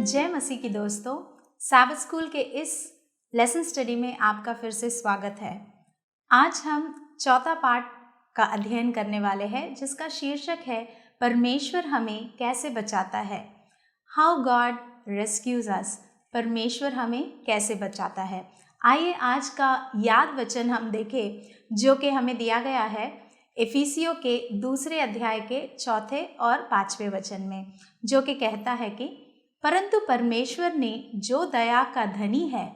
जय मसीह की दोस्तों, सैबथ स्कूल के इस लेसन स्टडी में आपका फिर से स्वागत है। आज हम चौथा पाठ का अध्ययन करने वाले हैं जिसका शीर्षक है परमेश्वर हमें कैसे बचाता है। हाउ गॉड रेस्क्यूज अस। परमेश्वर हमें कैसे बचाता है। आइए आज का याद वचन हम देखें जो कि हमें दिया गया है इफिसियों के 2 अध्याय के 4 और 5वें वचन में, जो कि कहता है कि परंतु परमेश्वर ने जो दया का धनी है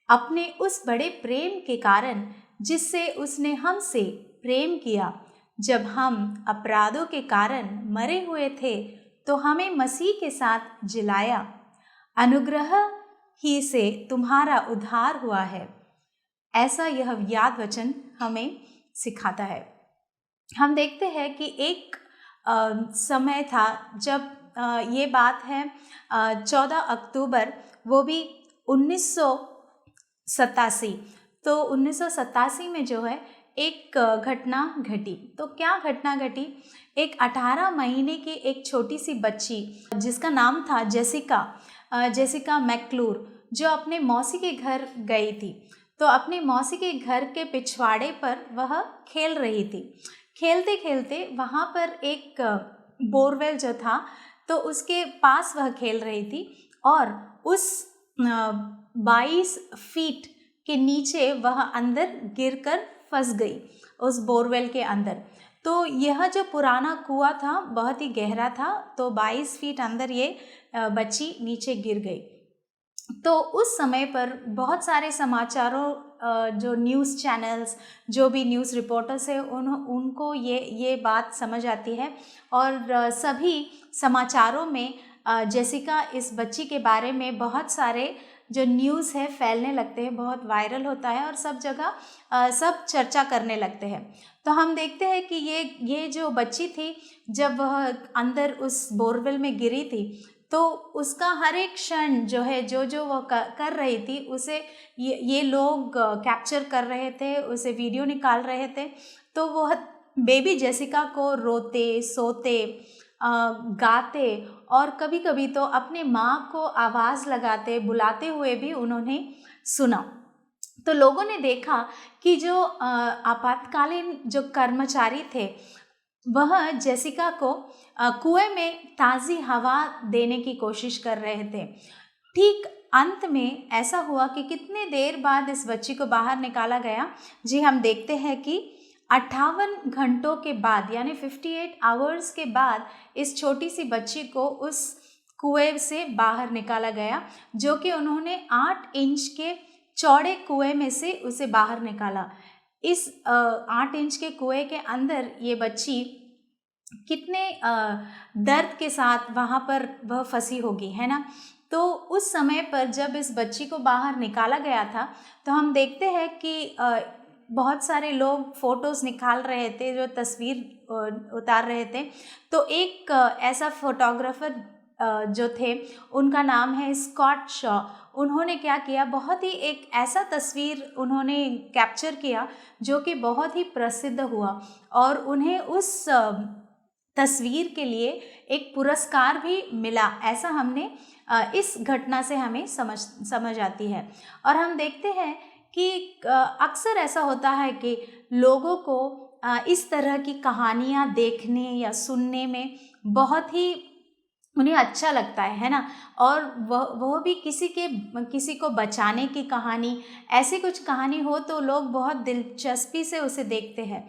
अपने उस बड़े प्रेम के कारण जिससे उसने हमसे प्रेम किया, जब हम अपराधों के कारण मरे हुए थे तो हमें मसीह के साथ जिलाया। अनुग्रह ही से तुम्हारा उद्धार हुआ है। ऐसा यह याद वचन हमें सिखाता है। हम देखते हैं कि एक समय था जब ये बात है 14 अक्टूबर, वो भी 1987। तो 1987 में जो है एक घटना घटी। तो क्या घटना घटी? एक 18 महीने की एक छोटी सी बच्ची जिसका नाम था जेसिका मैक्लूर, जो अपने मौसी के घर गई थी। तो अपने मौसी के घर के पिछवाड़े पर वह खेल रही थी। खेलते खेलते वहाँ पर एक बोरवेल जो था तो उसके पास वह खेल रही थी और उस 22 फीट के नीचे वह अंदर गिरकर फंस गई, उस बोरवेल के अंदर। तो यह जो पुराना कुआं था बहुत ही गहरा था, तो 22 फीट अंदर ये बच्ची नीचे गिर गई। तो उस समय पर बहुत सारे समाचारों जो न्यूज़ चैनल्स, जो भी न्यूज़ रिपोर्टर्स हैं, उनको ये बात समझ आती है और सभी समाचारों में जेसिका इस बच्ची के बारे में बहुत सारे जो न्यूज़ है फैलने लगते हैं, बहुत वायरल होता है और सब जगह सब चर्चा करने लगते हैं। तो हम देखते हैं कि ये जो बच्ची थी, जब वह अंदर उस बोरवेल में गिरी थी तो उसका हर एक क्षण जो है जो वह कर रही थी उसे ये लोग कैप्चर कर रहे थे, उसे वीडियो निकाल रहे थे। तो वह बेबी जेसिका को रोते सोते गाते और कभी कभी तो अपने माँ को आवाज़ लगाते बुलाते हुए भी उन्होंने सुना। तो लोगों ने देखा कि जो आपातकालीन जो कर्मचारी थे वह जेसिका को कुएं में ताज़ी हवा देने की कोशिश कर रहे थे। ठीक अंत में ऐसा हुआ कि कितने देर बाद इस बच्ची को बाहर निकाला गया। जी, हम देखते हैं कि 58 घंटों के बाद, यानी 58 आवर्स के बाद इस छोटी सी बच्ची को उस कुएं से बाहर निकाला गया, जो कि उन्होंने 8 इंच के चौड़े कुएं में से उसे बाहर निकाला। इस 8 इंच के कुएं के अंदर ये बच्ची कितने दर्द के साथ वहाँ पर वह फंसी होगी, है ना। तो उस समय पर जब इस बच्ची को बाहर निकाला गया था तो हम देखते हैं कि बहुत सारे लोग फ़ोटोज़ निकाल रहे थे, जो तस्वीर उतार रहे थे। तो एक ऐसा फोटोग्राफर जो थे, उनका नाम है स्कॉट शॉ। उन्होंने क्या किया, बहुत ही एक ऐसा तस्वीर उन्होंने कैप्चर किया जो कि बहुत ही प्रसिद्ध हुआ और उन्हें उस तस्वीर के लिए एक पुरस्कार भी मिला। ऐसा हमने इस घटना से हमें समझ आती है। और हम देखते हैं कि अक्सर ऐसा होता है कि लोगों को इस तरह की कहानियाँ देखने या सुनने में बहुत ही उन्हें अच्छा लगता है ना। और वह भी किसी को बचाने की कहानी, ऐसी कुछ कहानी हो तो लोग बहुत दिलचस्पी से उसे देखते हैं।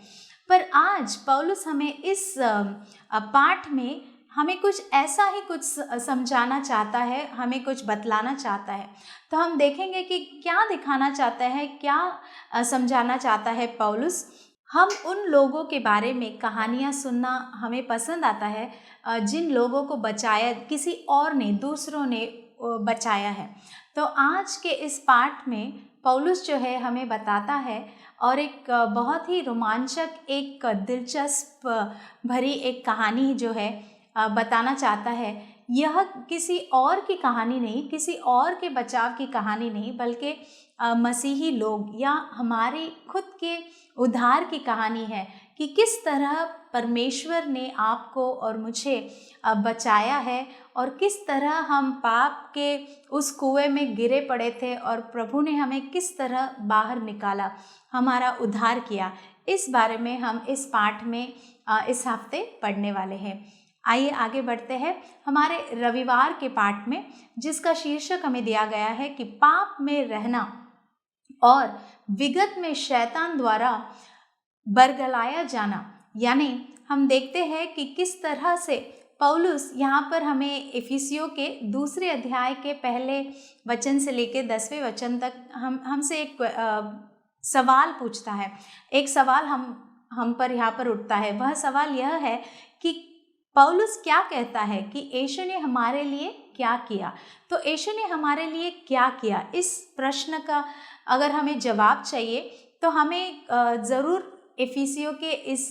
पर आज पौलुस हमें इस पाठ में हमें कुछ ऐसा ही कुछ समझाना चाहता है, हमें कुछ बतलाना चाहता है। तो हम देखेंगे कि क्या दिखाना चाहता है, क्या समझाना चाहता है पौलुस। हम उन लोगों के बारे में कहानियाँ सुनना हमें पसंद आता है जिन लोगों को बचाया किसी और ने, दूसरों ने बचाया है। तो आज के इस पाठ में पौलुस जो है हमें बताता है और एक बहुत ही रोमांचक, एक दिलचस्प भरी एक कहानी जो है बताना चाहता है। यह किसी और की कहानी नहीं, किसी और के बचाव की कहानी नहीं, बल्कि मसीही लोग या हमारी खुद के उद्धार की कहानी है कि किस तरह परमेश्वर ने आपको और मुझे बचाया है और किस तरह हम पाप के उस कुएं में गिरे पड़े थे और प्रभु ने हमें किस तरह बाहर निकाला, हमारा उद्धार किया। इस बारे में हम इस पाठ में इस हफ्ते पढ़ने वाले हैं। आइए आगे बढ़ते हैं हमारे रविवार के पाठ में, जिसका शीर्षक हमें दिया गया है कि पाप में रहना और विगत में शैतान द्वारा बरगलाया जाना। यानी हम देखते हैं कि किस तरह से पौलुस यहाँ पर हमें इफिसियों के 2 अध्याय के पहले वचन से लेकर 10वें वचन तक हमसे एक सवाल पूछता है। एक सवाल हम पर यहाँ पर उठता है। वह सवाल यह है कि पौलुस क्या कहता है कि यीशु ने हमारे लिए क्या किया। तो यीशु ने हमारे लिए क्या किया, इस प्रश्न का अगर हमें जवाब चाहिए तो हमें ज़रूर इफिसियों के इस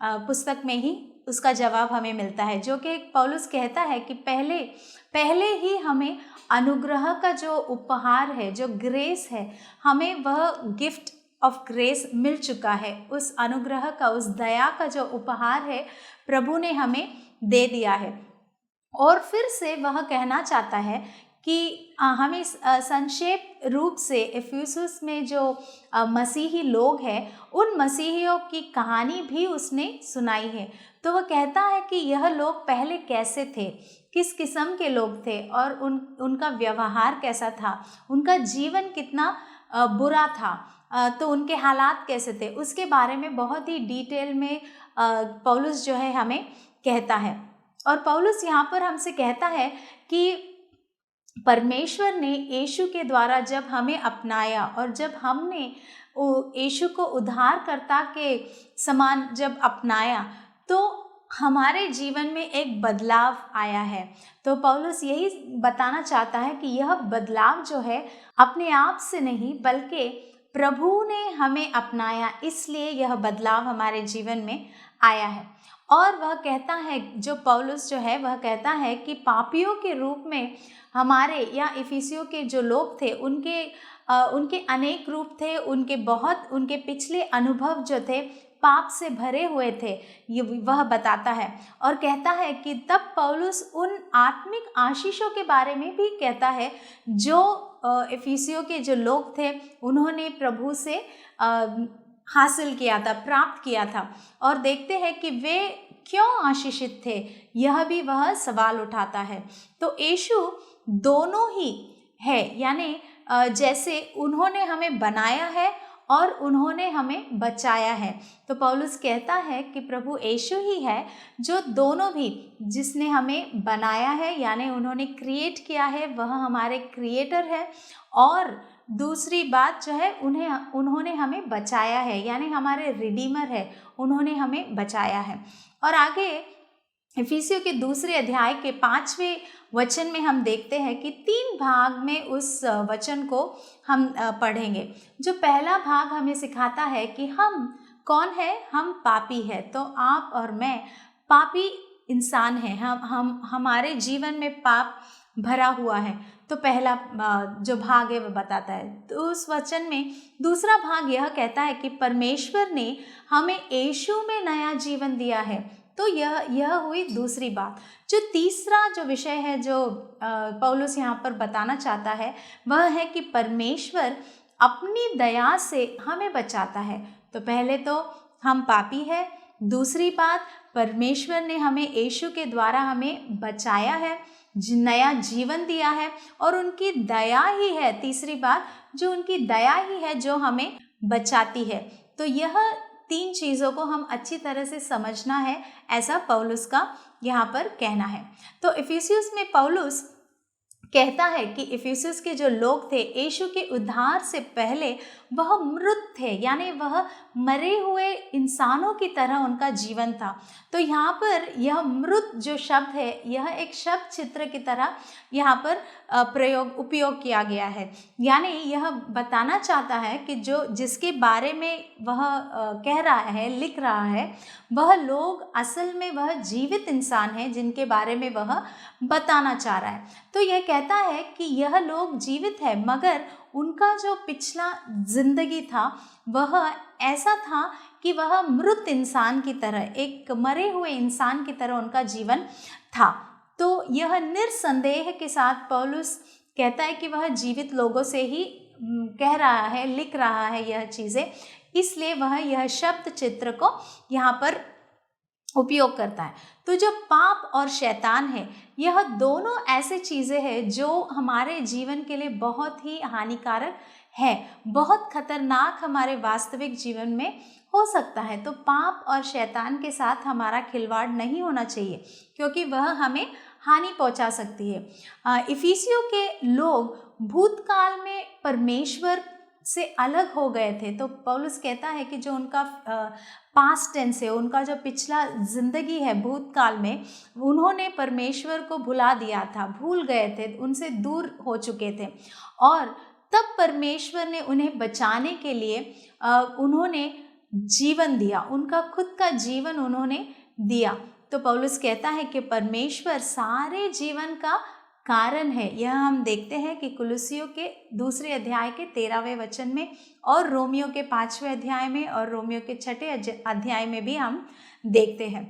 पुस्तक में ही उसका जवाब हमें मिलता है, जो कि पौलुस कहता है कि पहले ही हमें अनुग्रह का जो उपहार है, जो ग्रेस है, हमें वह गिफ्ट ऑफ ग्रेस मिल चुका है। उस अनुग्रह का, उस दया का जो उपहार है प्रभु ने हमें दे दिया है। और फिर से वह कहना चाहता है कि हमें संक्षेप रूप से इफिसुस में जो मसीही लोग हैं, उन मसीहियों की कहानी भी उसने सुनाई है। तो वह कहता है कि यह लोग पहले कैसे थे, किस किस्म के लोग थे और उनका व्यवहार कैसा था, उनका जीवन कितना बुरा था, तो उनके हालात कैसे थे, उसके बारे में बहुत ही डिटेल में पौलुस जो है हमें कहता है। और पौलुस यहाँ पर हमसे कहता है कि परमेश्वर ने यीशु के द्वारा जब हमें अपनाया और जब हमने यीशु को उद्धारकर्ता के समान जब अपनाया, तो हमारे जीवन में एक बदलाव आया है। तो पौलुस यही बताना चाहता है कि यह बदलाव जो है अपने आप से नहीं, बल्कि प्रभु ने हमें अपनाया, इसलिए यह बदलाव हमारे जीवन में आया है। और वह कहता है, जो पौलुस जो है वह कहता है कि पापियों के रूप में हमारे या इफिसियों के जो लोग थे उनके अनेक रूप थे, उनके पिछले अनुभव जो थे पाप से भरे हुए थे, ये वह बताता है। और कहता है कि तब पौलुस उन आत्मिक आशीषों के बारे में भी कहता है जो इफिसियों के जो लोग थे उन्होंने प्रभु से हासिल किया था, प्राप्त किया था। और देखते हैं कि वे क्यों आशीषित थे, यह भी वह सवाल उठाता है। तो यीशु दोनों ही है, यानी जैसे उन्होंने हमें बनाया है और उन्होंने हमें बचाया है। तो पौलुस कहता है कि प्रभु यीशु ही है जो दोनों भी, जिसने हमें बनाया है यानी उन्होंने क्रिएट किया है, वह हमारे क्रिएटर है। और दूसरी बात जो है उन्होंने हमें बचाया है, यानी हमारे रिडीमर है, उन्होंने हमें बचाया है। और आगे इफिसियों के 2 अध्याय के 5वें वचन में हम देखते हैं कि 3 भाग में उस वचन को हम पढ़ेंगे। जो पहला भाग हमें सिखाता है कि हम कौन है, हम पापी है। तो आप और मैं पापी इंसान हैं, हमारे जीवन में पाप भरा हुआ है। तो पहला जो भाग है वह बताता है। तो उस वचन में दूसरा भाग यह कहता है कि परमेश्वर ने हमें यीशु में नया जीवन दिया है। तो यह हुई दूसरी बात। जो तीसरा जो विषय है जो पौलुस यहाँ पर बताना चाहता है वह है कि परमेश्वर अपनी दया से हमें बचाता है। तो पहले तो हम पापी है, दूसरी बात परमेश्वर ने हमें यीशु के द्वारा हमें बचाया है, नया जीवन दिया है, और उनकी दया ही है, तीसरी बात जो उनकी दया ही है जो हमें बचाती है। तो यह 3 चीज़ों को हम अच्छी तरह से समझना है, ऐसा पौलुस का यहाँ पर कहना है। तो इफिसियुस में पौलुस कहता है कि इफिसुस के जो लोग थे यीशु के उद्धार से पहले वह मृत थे, यानी वह मरे हुए इंसानों की तरह उनका जीवन था। तो यहाँ पर यह मृत जो शब्द है यह एक शब्द चित्र की तरह यहाँ पर उपयोग किया गया है। यानी यह बताना चाहता है कि जिसके बारे में वह कह रहा है, लिख रहा है, वह लोग असल में वह जीवित इंसान है जिनके बारे में वह बताना चाह रहा है। तो यह कहता है कि यह लोग जीवित है, मगर उनका जो पिछला जिंदगी था वह ऐसा था कि वह मृत इंसान की तरह, एक मरे हुए इंसान की तरह उनका जीवन था। तो यह निर्संदेह के साथ पौलुस कहता है कि वह जीवित लोगों से ही कह रहा है, लिख रहा है यह चीज़ें, इसलिए वह यह शब्द चित्र को यहाँ पर उपयोग करता है। तो जो पाप और शैतान है, यह दोनों ऐसे चीज़ें हैं जो हमारे जीवन के लिए बहुत ही हानिकारक है, बहुत खतरनाक हमारे वास्तविक जीवन में हो सकता है। तो पाप और शैतान के साथ हमारा खिलवाड़ नहीं होना चाहिए, क्योंकि वह हमें हानि पहुंचा सकती है। इफिसियों के लोग भूतकाल में परमेश्वर से अलग हो गए थे। तो पौलुस कहता है कि जो उनका पास्ट टेंस है, उनका जो पिछला जिंदगी है भूतकाल में, उन्होंने परमेश्वर को भुला दिया था, भूल गए थे, उनसे दूर हो चुके थे। और तब परमेश्वर ने उन्हें बचाने के लिए उन्होंने जीवन दिया, उनका खुद का जीवन उन्होंने दिया। तो पौलुस कहता है कि परमेश्वर सारे जीवन का कारण है। यह हम देखते हैं कि कुलुसियों के 2 अध्याय के 13वें वचन में, और रोमियो के 5वें अध्याय में, और रोमियो के 6ठे अध्याय में भी हम देखते हैं।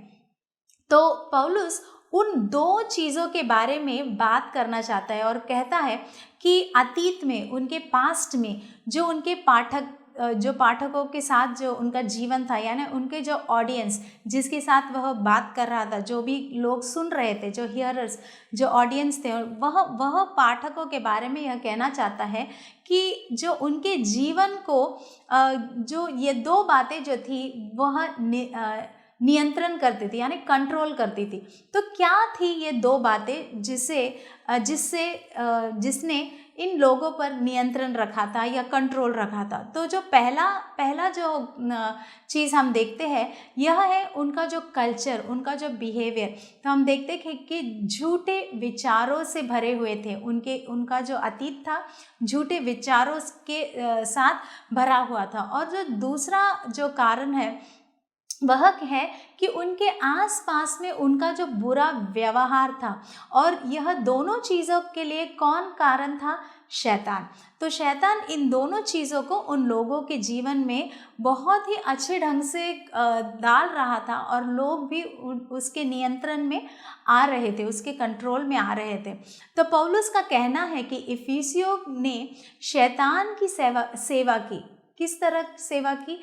तो पौलुस उन 2 चीज़ों के बारे में बात करना चाहता है और कहता है कि अतीत में, उनके पास्ट में जो उनके पाठकों के साथ जो उनका जीवन था, यानी उनके जो ऑडियंस जिसके साथ वह बात कर रहा था, जो भी लोग सुन रहे थे, जो हियरर्स, जो ऑडियंस थे, वह पाठकों के बारे में यह कहना चाहता है कि जो उनके जीवन को जो ये 2 बातें जो थी वह नियंत्रण करती थी, यानी कंट्रोल करती थी। तो क्या थी ये 2 बातें जिसने इन लोगों पर नियंत्रण रखा था या कंट्रोल रखा था? तो जो पहला जो चीज़ हम देखते हैं, यह है उनका जो कल्चर, उनका जो बिहेवियर। तो हम देखते हैं कि झूठे विचारों से भरे हुए थे, उनका जो अतीत था झूठे विचारों के साथ भरा हुआ था। और जो दूसरा जो कारण है वह है कि उनके आसपास में उनका जो बुरा व्यवहार था। और यह दोनों चीज़ों के लिए कौन कारण था? शैतान। तो शैतान इन दोनों चीज़ों को उन लोगों के जीवन में बहुत ही अच्छे ढंग से डाल रहा था, और लोग भी उसके नियंत्रण में आ रहे थे, उसके कंट्रोल में आ रहे थे। तो पौलुस का कहना है कि इफिसियों ने शैतान की सेवा की। किस तरह सेवा की?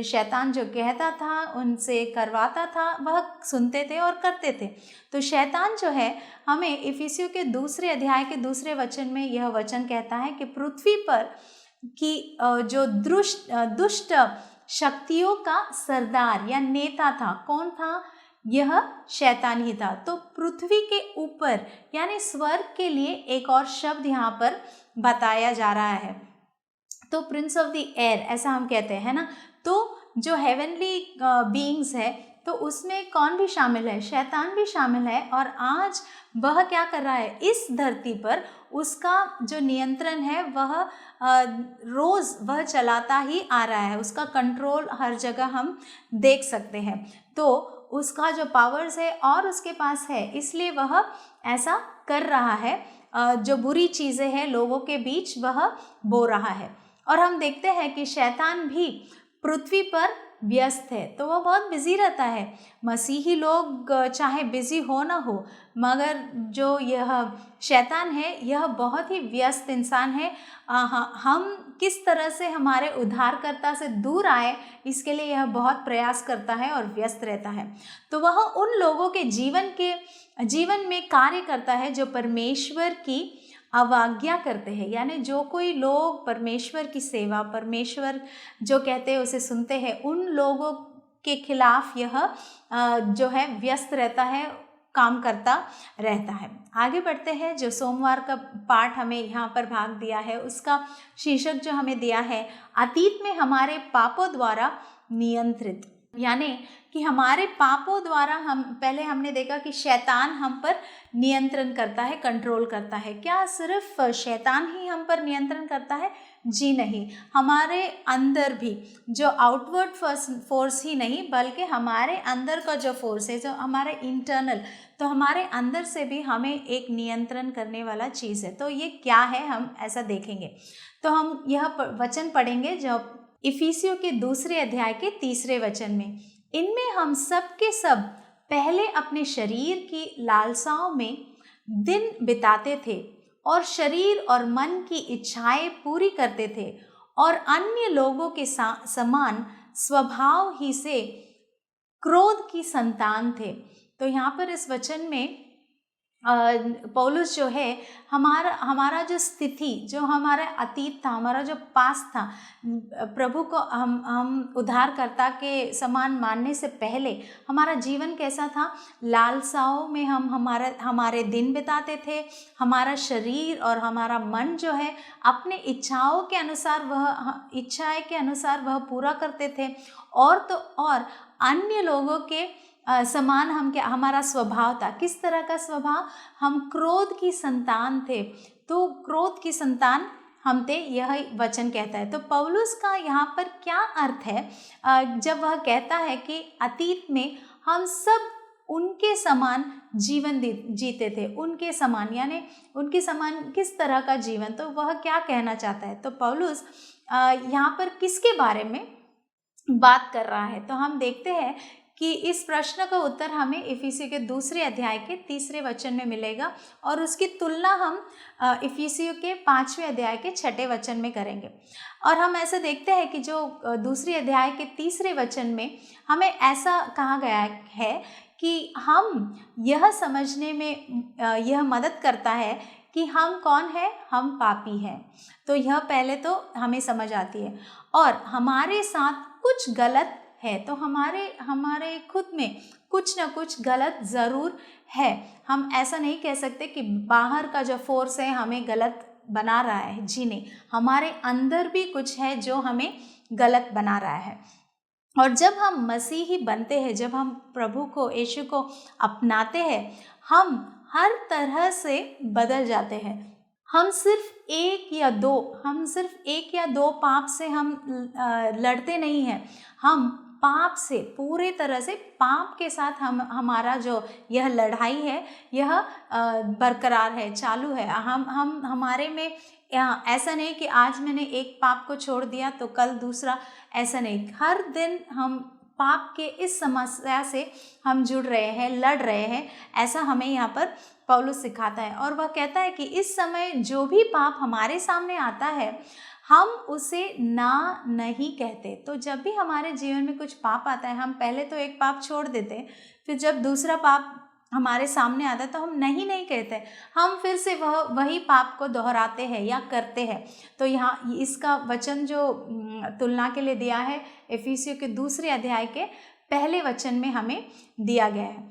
शैतान जो कहता था उनसे करवाता था, वह सुनते थे और करते थे। तो शैतान जो है, हमें इफिसियों के 2 अध्याय के 2 वचन में यह वचन कहता है कि पृथ्वी पर की जो दुष्ट शक्तियों का सरदार या नेता था, कौन था? यह शैतान ही था। तो पृथ्वी के ऊपर यानी स्वर्ग के लिए एक और शब्द यहाँ पर बताया जा रहा है। तो प्रिंस ऑफ द एयर ऐसा हम कहते हैं ना। तो जो हेवनली बीइंग्स है, तो उसमें कौन भी शामिल है? शैतान भी शामिल है। और आज वह क्या कर रहा है? इस धरती पर उसका जो नियंत्रण है वह रोज़ वह चलाता ही आ रहा है। उसका कंट्रोल हर जगह हम देख सकते हैं। तो उसका जो पावर्स है और उसके पास है, इसलिए वह ऐसा कर रहा है। जो बुरी चीज़ें हैं लोगों के बीच वह बो रहा है। और हम देखते हैं कि शैतान भी पृथ्वी पर व्यस्त है, तो वह बहुत बिजी रहता है। मसीही लोग चाहे बिजी हो ना हो, मगर जो यह शैतान है यह बहुत ही व्यस्त इंसान है। हम किस तरह से हमारे उद्धारकर्ता से दूर आए, इसके लिए यह बहुत प्रयास करता है और व्यस्त रहता है। तो वह उन लोगों के जीवन में कार्य करता है जो परमेश्वर की अवज्ञा करते हैं, यानी जो कोई लोग परमेश्वर की सेवा, परमेश्वर जो कहते हैं उसे सुनते हैं, उन लोगों के खिलाफ यह जो है व्यस्त रहता है, काम करता रहता है। आगे बढ़ते हैं। जो सोमवार का पाठ हमें यहाँ पर भाग दिया है, उसका शीर्षक जो हमें दिया है, अतीत में हमारे पापों द्वारा नियंत्रित। यानी कि हमारे पापों द्वारा हमने देखा कि शैतान हम पर नियंत्रण करता है, कंट्रोल करता है। क्या सिर्फ शैतान ही हम पर नियंत्रण करता है? जी नहीं, हमारे अंदर भी जो आउटवर्ड फोर्स ही नहीं, बल्कि हमारे अंदर का जो फोर्स है, जो हमारे इंटरनल, तो हमारे अंदर से भी हमें एक नियंत्रण करने वाला चीज़ है। तो ये क्या है, हम ऐसा देखेंगे। तो हम यह वचन पढ़ेंगे जो इफिसियों के दूसरे अध्याय के 3 वचन में, इनमें हम सब के सब पहले अपने शरीर की लालसाओं में दिन बिताते थे और शरीर और मन की इच्छाएं पूरी करते थे और अन्य लोगों के समान स्वभाव ही से क्रोध की संतान थे। तो यहाँ पर इस वचन में पौलुस जो है हमारा जो स्थिति, जो हमारा अतीत था, हमारा जो पास्ट था, प्रभु को हम उद्धारकर्ता के समान मानने से पहले हमारा जीवन कैसा था। लालसाओं में हम हमारे दिन बिताते थे। हमारा शरीर और हमारा मन जो है अपने इच्छाएं के अनुसार वह पूरा करते थे। और तो और अन्य लोगों के समान हमारा स्वभाव था। किस तरह का स्वभाव? हम क्रोध की संतान थे। तो क्रोध की संतान हम थे, यह वचन कहता है। तो पौलुस का यहाँ पर क्या अर्थ है जब वह कहता है कि अतीत में हम सब उनके समान जीवन जीते थे। उनके समान यानी उनके समान किस तरह का जीवन? तो वह क्या कहना चाहता है? तो पौलुस यहाँ पर किसके बारे में बात कर रहा है? तो हम देखते हैं कि इस प्रश्न का उत्तर हमें इफिसियों के दूसरे अध्याय के 3 वचन में मिलेगा और उसकी तुलना हम इफिसियों के 5वें अध्याय के 6 वचन में करेंगे। और हम ऐसे देखते हैं कि जो दूसरे अध्याय के 3 वचन में हमें ऐसा कहा गया है कि हम यह समझने में यह मदद करता है कि हम कौन है, हम पापी हैं। तो यह पहले तो हमें समझ आती है और हमारे साथ कुछ गलत है। तो हमारे खुद में कुछ ना कुछ गलत ज़रूर है। हम ऐसा नहीं कह सकते कि बाहर का जो फोर्स है हमें गलत बना रहा है। जी नहीं, हमारे अंदर भी कुछ है जो हमें गलत बना रहा है। और जब हम मसीही बनते हैं, जब हम प्रभु को, यीशु को अपनाते हैं, हम हर तरह से बदल जाते हैं। हम सिर्फ एक या दो पाप से हम लड़ते नहीं हैं। हम पाप से पूरे तरह से, पाप के साथ हमारा जो यह लड़ाई है यह बरकरार है, चालू है। हमारे में ऐसा नहीं कि आज मैंने एक पाप को छोड़ दिया तो कल दूसरा, ऐसा नहीं। हर दिन हम पाप के इस समस्या से हम जुड़ रहे हैं, लड़ रहे हैं। ऐसा हमें यहाँ पर पौलुस सिखाता है और वह कहता है कि इस समय जो भी पाप हमारे सामने आता है हम उसे ना नहीं कहते। तो जब भी हमारे जीवन में कुछ पाप आता है, हम पहले तो एक पाप छोड़ देते, फिर जब दूसरा पाप हमारे सामने आता है तो हम नहीं कहते, हम फिर से वही पाप को दोहराते हैं या करते हैं। तो यहाँ इसका वचन जो तुलना के लिए दिया है इफिसियों के दूसरे अध्याय के 1 वचन में हमें दिया गया है।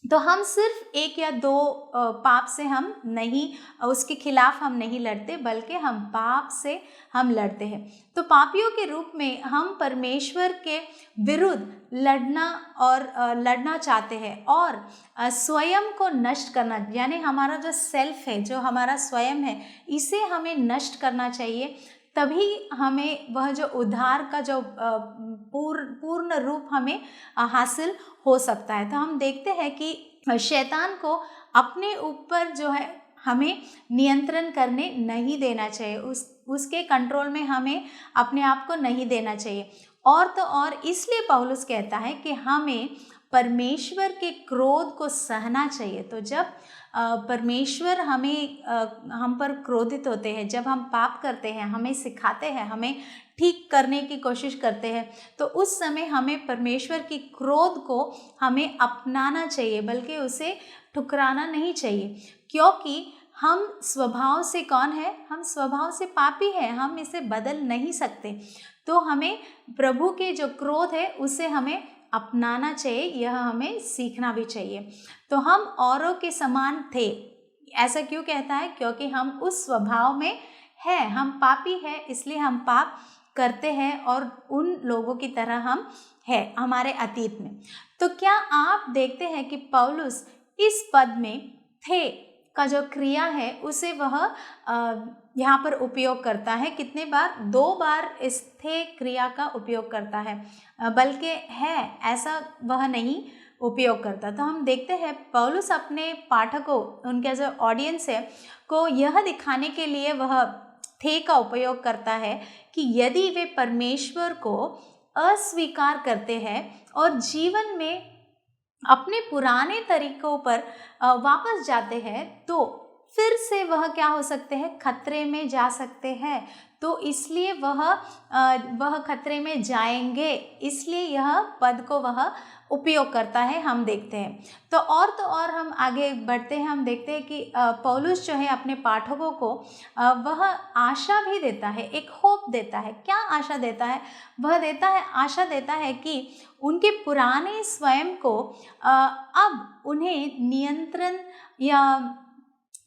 तो हम सिर्फ एक या दो पाप से हम नहीं, उसके खिलाफ हम नहीं लड़ते, बल्कि हम पाप से हम लड़ते हैं। तो पापियों के रूप में हम परमेश्वर के विरुद्ध लड़ना चाहते हैं और स्वयं को नष्ट करना, यानी हमारा जो सेल्फ है, जो हमारा स्वयं है, इसे हमें नष्ट करना चाहिए। तभी हमें वह जो उद्धार का जो पूर्ण रूप हमें हासिल हो सकता है। तो हम देखते हैं कि शैतान को अपने ऊपर जो है हमें नियंत्रण करने नहीं देना चाहिए, उसके कंट्रोल में हमें अपने आप को नहीं देना चाहिए। और तो और इसलिए पौलुस कहता है कि हमें परमेश्वर के क्रोध को सहना चाहिए। तो जब परमेश्वर हम पर क्रोधित होते हैं, जब हम पाप करते हैं, हमें सिखाते हैं, हमें ठीक करने की कोशिश करते हैं, तो उस समय हमें परमेश्वर की क्रोध को हमें अपनाना चाहिए, बल्कि उसे ठुकराना नहीं चाहिए। क्योंकि हम स्वभाव से कौन है? हम स्वभाव से पापी हैं, हम इसे बदल नहीं सकते। तो हमें प्रभु के जो क्रोध है उसे हमें अपनाना चाहिए, यह हमें सीखना भी चाहिए। तो हम औरों के समान थे, ऐसा क्यों कहता है? क्योंकि हम उस स्वभाव में हैं, हम पापी हैं, इसलिए हम पाप करते हैं और उन लोगों की तरह हम हैं हमारे अतीत में। तो क्या आप देखते हैं कि पौलुस इस पद में थे का जो क्रिया है उसे वह यहाँ पर उपयोग करता है। कितने बार? 2 बार इस थे क्रिया का उपयोग करता है, बल्कि है ऐसा वह नहीं उपयोग करता। तो हम देखते हैं पौलुस अपने पाठकों, उनके जो ऑडियंस है, को यह दिखाने के लिए वह थे का उपयोग करता है कि यदि वे परमेश्वर को अस्वीकार करते हैं और जीवन में अपने पुराने तरीकों पर वापस जाते हैं, तो फिर से वह क्या हो सकते हैं, खतरे में जा सकते हैं। तो इसलिए वह खतरे में जाएंगे, इसलिए यह पद को वह उपयोग करता है, हम देखते हैं। तो और हम आगे बढ़ते हैं, हम देखते हैं कि पौलुस जो है अपने पाठकों को वह आशा भी देता है, एक होप देता है। क्या आशा देता है? वह आशा देता है कि उनके पुराने स्वयं को अब उन्हें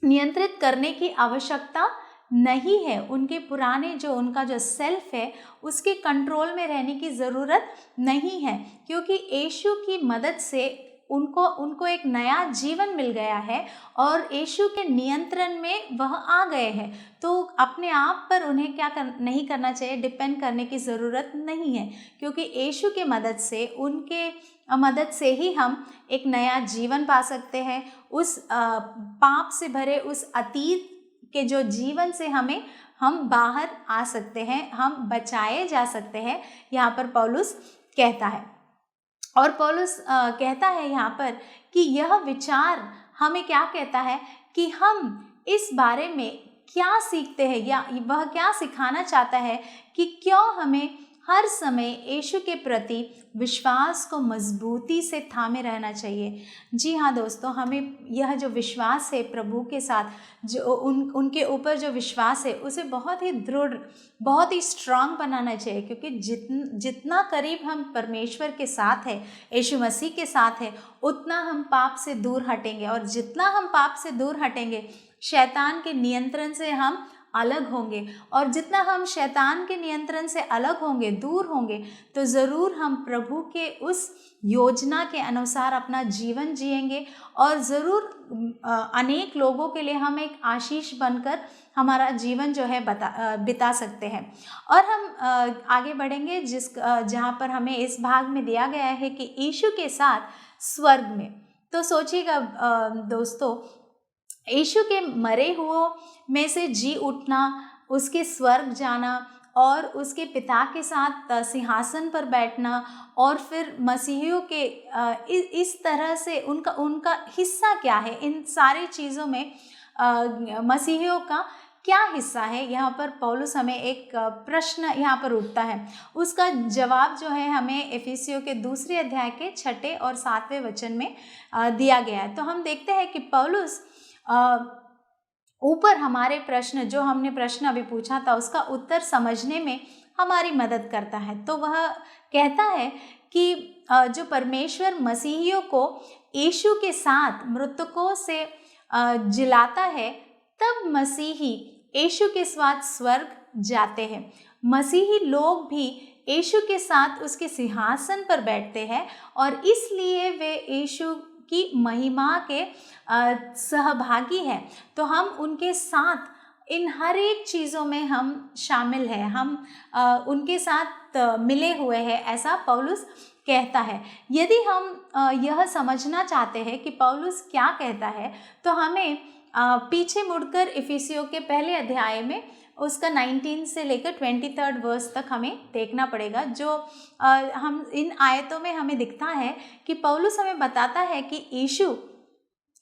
नियंत्रित करने की आवश्यकता नहीं है। उनके पुराने उनका जो सेल्फ है उसके कंट्रोल में रहने की ज़रूरत नहीं है, क्योंकि यीशु की मदद से उनको एक नया जीवन मिल गया है और यीशु के नियंत्रण में वह आ गए हैं। तो अपने आप पर उन्हें नहीं करना चाहिए, डिपेंड करने की ज़रूरत नहीं है, क्योंकि यीशु के उनके मदद से ही हम एक नया जीवन पा सकते हैं। उस पाप से भरे उस अतीत के जो जीवन से हम बाहर आ सकते हैं, हम बचाए जा सकते हैं, यहाँ पर पौलुस कहता है। और पौलुस कहता है यहाँ पर कि यह विचार हमें क्या कहता है कि हम इस बारे में क्या सीखते हैं, या वह क्या सिखाना चाहता है कि क्यों हमें हर समय यीशु के प्रति विश्वास को मजबूती से थामे रहना चाहिए। जी हाँ दोस्तों, हमें यह जो विश्वास है प्रभु के साथ, जो उनके ऊपर जो विश्वास है, उसे बहुत ही दृढ़, बहुत ही स्ट्रांग बनाना चाहिए, क्योंकि जितना करीब हम परमेश्वर के साथ है, यीशु मसीह के साथ है, उतना हम पाप से दूर हटेंगे। और जितना हम पाप से दूर हटेंगे, शैतान के नियंत्रण से हम अलग होंगे। और जितना हम शैतान के नियंत्रण से अलग होंगे, दूर होंगे, तो ज़रूर हम प्रभु के उस योजना के अनुसार अपना जीवन जिएंगे और ज़रूर अनेक लोगों के लिए हम एक आशीष बनकर हमारा जीवन जो है बिता सकते हैं। और हम आगे बढ़ेंगे जहाँ पर हमें इस भाग में दिया गया है कि यीशु के साथ स्वर्ग में। तो सोचिएगा दोस्तों, यीशु के मरे हुओं में से जी उठना, उसके स्वर्ग जाना और उसके पिता के साथ सिंहासन पर बैठना, और फिर मसीहियों के इस तरह से उनका हिस्सा क्या है, इन सारी चीज़ों में मसीहियों का क्या हिस्सा है। यहाँ पर पौलुस हमें एक प्रश्न यहाँ पर उठता है, उसका जवाब जो है हमें इफिसियों के 2 अध्याय के 6 और 7वें वचन में दिया गया है। तो हम देखते हैं कि पौलुस ऊपर हमारे प्रश्न, जो हमने प्रश्न अभी पूछा था, उसका उत्तर समझने में हमारी मदद करता है। तो वह कहता है कि जो परमेश्वर मसीहियों को यीशु के साथ मृतकों से जिलाता है, तब मसीही यीशु के साथ स्वर्ग जाते हैं। मसीही लोग भी यीशु के साथ उसके सिंहासन पर बैठते हैं और इसलिए वे यीशु की महिमा के सहभागी हैं। तो हम उनके साथ इन हर एक चीज़ों में हम शामिल हैं, हम उनके साथ मिले हुए हैं, ऐसा पौलुस कहता है। यदि हम यह समझना चाहते हैं कि पौलुस क्या कहता है, तो हमें पीछे मुड़कर इफिसियों के पहले अध्याय में उसका 19 से लेकर 23 वर्स तक हमें देखना पड़ेगा। जो हम इन आयतों में हमें दिखता है कि पौलुस हमें बताता है कि यीशु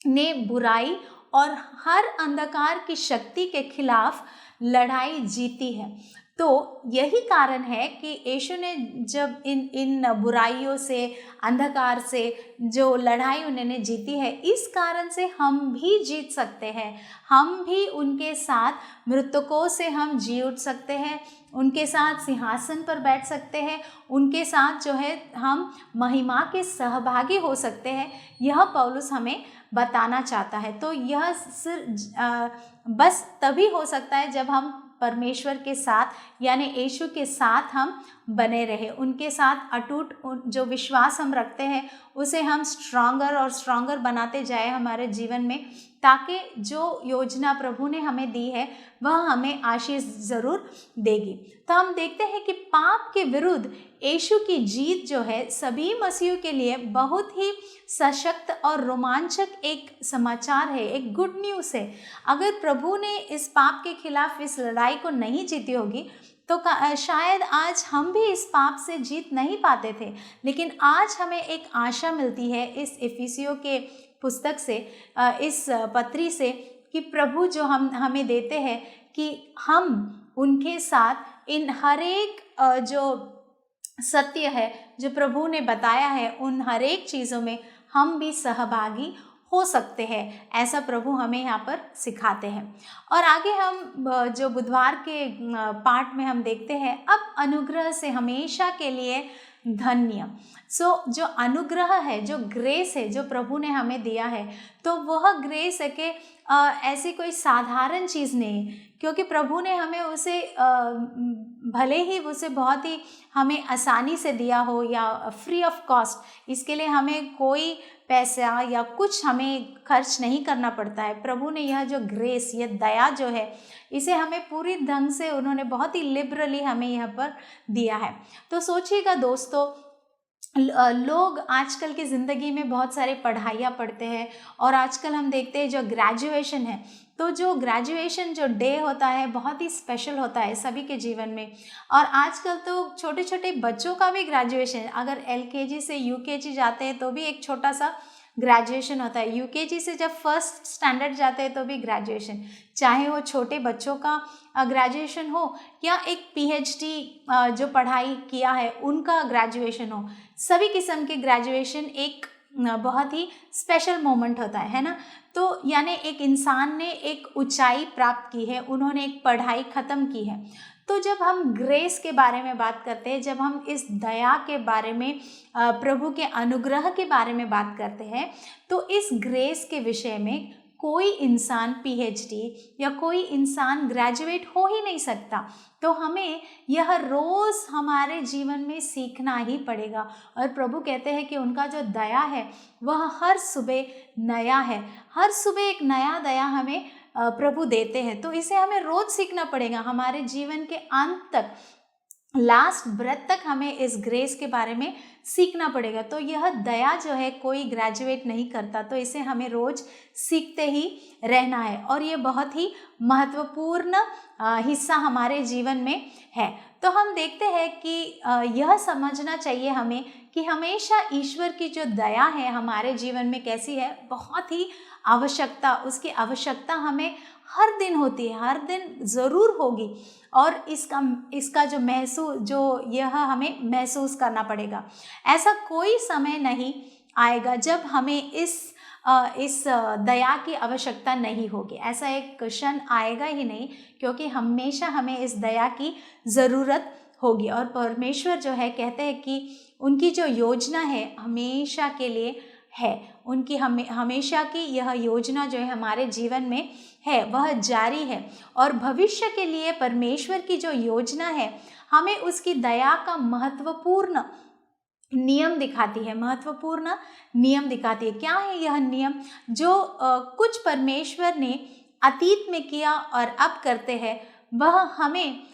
ने बुराई और हर अंधकार की शक्ति के खिलाफ लड़ाई जीती है। तो यही कारण है कि यीशु ने जब इन बुराइयों से, अंधकार से जो लड़ाई उन्होंने जीती है, इस कारण से हम भी जीत सकते हैं। हम भी उनके साथ मृतकों से हम जी उठ सकते हैं, उनके साथ सिंहासन पर बैठ सकते हैं, उनके साथ जो है हम महिमा के सहभागी हो सकते हैं। यह पौलुस हमें बताना चाहता है। तो यह बस तभी हो सकता है जब हम परमेश्वर के साथ, यानी यीशु के साथ हम बने रहे, उनके साथ अटूट जो विश्वास हम रखते हैं उसे हम स्ट्रॉन्गर और स्ट्रॉन्गर बनाते जाए हमारे जीवन में, ताकि जो योजना प्रभु ने हमें दी है वह हमें आशीष ज़रूर देगी। तो हम देखते हैं कि पाप के विरुद्ध यीशु की जीत जो है सभी मसीहों के लिए बहुत ही सशक्त और रोमांचक एक समाचार है, एक गुड न्यूज़ है। अगर प्रभु ने इस पाप के खिलाफ इस लड़ाई को नहीं जीती होगी तो शायद आज हम भी इस पाप से जीत नहीं पाते थे। लेकिन आज हमें एक आशा मिलती है इस इफिसियों के पुस्तक से, इस पत्री से, कि प्रभु जो हमें देते हैं कि हम उनके साथ इन हर एक जो सत्य है जो प्रभु ने बताया है उन हर एक चीज़ों में हम भी सहभागी हो सकते हैं। ऐसा प्रभु हमें यहाँ पर सिखाते हैं। और आगे हम जो बुधवार के पाठ में हम देखते हैं, अब अनुग्रह से हमेशा के लिए धन्य। जो अनुग्रह है, जो ग्रेस है जो प्रभु ने हमें दिया है, तो वह ग्रेस है कि ऐसी कोई साधारण चीज़ नहीं है, क्योंकि प्रभु ने हमें उसे भले ही उसे बहुत ही हमें आसानी से दिया हो या फ्री ऑफ कॉस्ट, इसके लिए हमें कोई पैसा या कुछ हमें खर्च नहीं करना पड़ता है। प्रभु ने यह जो ग्रेस, यह दया जो है, इसे हमें पूरी ढंग से उन्होंने बहुत ही लिबरली हमें यहाँ पर दिया है। तो सोचिएगा दोस्तों, लोग आजकल की ज़िंदगी में बहुत सारे पढ़ाइयाँ पढ़ते हैं और आजकल हम देखते हैं जो ग्रेजुएशन है, तो जो ग्रेजुएशन जो डे होता है बहुत ही स्पेशल होता है सभी के जीवन में। और आजकल तो छोटे छोटे बच्चों का भी ग्रेजुएशन, अगर LKG से UKG जाते हैं तो भी एक छोटा सा ग्रेजुएशन होता है, UKG से जब फर्स्ट स्टैंडर्ड जाते हैं तो भी ग्रेजुएशन, चाहे वो छोटे बच्चों का ग्रेजुएशन हो या एक PhD जो पढ़ाई किया है उनका ग्रेजुएशन हो, सभी किस्म के ग्रेजुएशन एक बहुत ही स्पेशल मोमेंट होता है ना। तो यानी एक इंसान ने एक ऊंचाई प्राप्त की है, उन्होंने एक पढ़ाई ख़त्म की है। तो जब हम ग्रेस के बारे में बात करते हैं, जब हम इस दया के बारे में, प्रभु के अनुग्रह के बारे में बात करते हैं, तो इस ग्रेस के विषय में कोई इंसान PhD या कोई इंसान ग्रेजुएट हो ही नहीं सकता। तो हमें यह रोज़ हमारे जीवन में सीखना ही पड़ेगा। और प्रभु कहते हैं कि उनका जो दया है वह हर सुबह नया है, हर सुबह एक नया दया हमें प्रभु देते हैं। तो इसे हमें रोज़ सीखना पड़ेगा, हमारे जीवन के अंत तक, लास्ट ब्रेथ तक हमें इस ग्रेस के बारे में सीखना पड़ेगा। तो यह दया जो है कोई ग्रेजुएट नहीं करता, तो इसे हमें रोज़ सीखते ही रहना है और ये बहुत ही महत्वपूर्ण हिस्सा हमारे जीवन में है। तो हम देखते हैं कि यह समझना चाहिए हमें कि हमेशा ईश्वर की जो दया है हमारे जीवन में कैसी है, बहुत ही आवश्यकता, उसकी आवश्यकता हमें हर दिन होती है, हर दिन ज़रूर होगी। और इसका जो यह हमें महसूस करना पड़ेगा। ऐसा कोई समय नहीं आएगा जब हमें इस दया की आवश्यकता नहीं होगी, ऐसा एक क्षण आएगा ही नहीं, क्योंकि हमेशा हमें इस दया की ज़रूरत होगी। और परमेश्वर जो है कहते हैं कि उनकी जो योजना है हमेशा के लिए है, उनकी हमेशा की यह योजना जो है हमारे जीवन में है वह जारी है। और भविष्य के लिए परमेश्वर की जो योजना है हमें उसकी दया का महत्वपूर्ण नियम दिखाती है, महत्वपूर्ण नियम दिखाती है। क्या है यह नियम? जो कुछ परमेश्वर ने अतीत में किया और अब करते हैं, वह हमें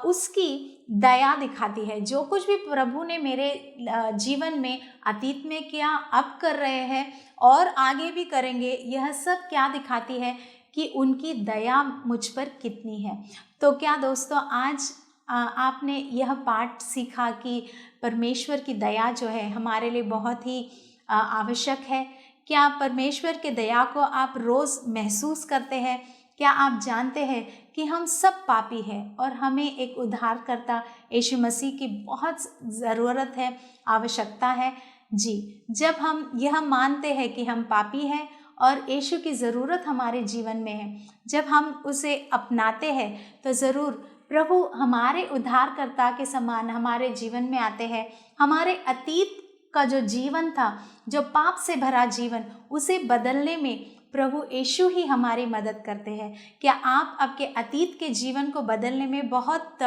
उसकी दया दिखाती है। जो कुछ भी प्रभु ने मेरे जीवन में अतीत में किया, अब कर रहे हैं और आगे भी करेंगे, यह सब क्या दिखाती है कि उनकी दया मुझ पर कितनी है। तो क्या दोस्तों आज आपने यह पाठ सीखा कि परमेश्वर की दया जो है हमारे लिए बहुत ही आवश्यक है? क्या परमेश्वर के दया को आप रोज़ महसूस करते हैं? क्या आप जानते हैं कि हम सब पापी हैं और हमें एक उद्धारकर्ता यीशु मसीह की बहुत ज़रूरत है, आवश्यकता है? जी, जब हम यह मानते हैं कि हम पापी हैं और यीशु की ज़रूरत हमारे जीवन में है, जब हम उसे अपनाते हैं तो ज़रूर प्रभु हमारे उद्धारकर्ता के समान हमारे जीवन में आते हैं। हमारे अतीत का जो जीवन था, जो पाप से भरा जीवन, उसे बदलने में प्रभु यीशु ही हमारी मदद करते हैं। क्या आप आपके अतीत के जीवन को बदलने में बहुत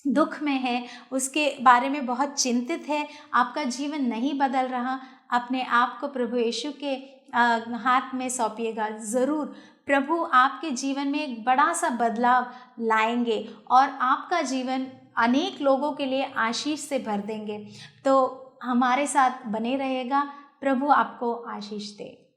दुख में है, उसके बारे में बहुत चिंतित है, आपका जीवन नहीं बदल रहा, अपने आप को प्रभु यीशु के हाथ में सौंपिएगा। ज़रूर प्रभु आपके जीवन में एक बड़ा सा बदलाव लाएंगे और आपका जीवन अनेक लोगों के लिए आशीष से भर देंगे। तो हमारे साथ बने रहिएगा। प्रभु आपको आशीष दे।